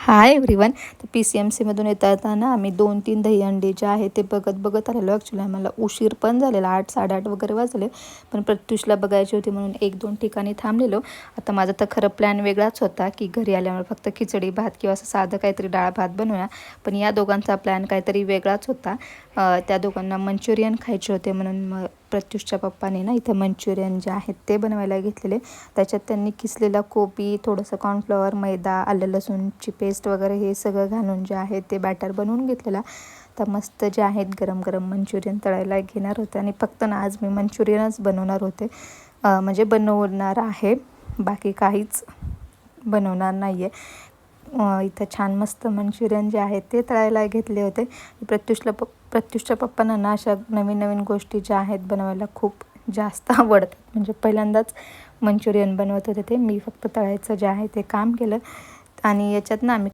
Hi everyone. तर PCMCमधून येताना आम्ही 2-3 दहीहंडी जे आहे ते बघत आलेलो. ॲक्च्युली आम्हाला उशीर पण झालेला, 8, 8:30 वगैरे वाजले. पण प्रत्युषला बघायची होती म्हणून 1-2 ठिकाणी थांबलेलो. आता माझा तर खरं प्लॅन वेगळाच होता की घरी आल्यावर फक्त खिचडी भात किंवा असं साधं काहीतरी डाळ भात बनवूया. पण या दोघांचा प्लॅन काहीतरी वेगळाच होता. त्या दोघांना मंचुरियन खायचे होते म्हणून मग प्रत्युषच्या पप्पाने ना इथं मंचुरियन जे आहेत ते बनवायला घेतलेले. त्याच्यात त्यांनी किसलेला कोबी, थोडंसं कॉर्नफ्लॉवर, मैदा, आलं लसूणची पेस्ट वगैरे हे सगळं घालून जे आहे ते बॅटर बनवून घेतलेला. तर मस्त जे आहेत गरम गरम मंचुरियन तळायला घेणार होते आणि फक्त ना आज मी मंचुरियनच बनवणार होते. म्हणजे बनवणार आहे, बाकी काहीच बनवणार नाही आहे. इथं छान मस्त मंचुरियन जे आहे ते तळायला घेतले होते. प्रत्युषच्या पप्पांना ना अशा नवीन नवीन गोष्टी ज्या आहेत बनवायला खूप जास्त आवडतात. म्हणजे पहिल्यांदाच मंचुरियन बनवत होते ते. मी फक्त तळायचं जे आहे ते काम केलं. आणि याच्यात ना आम्ही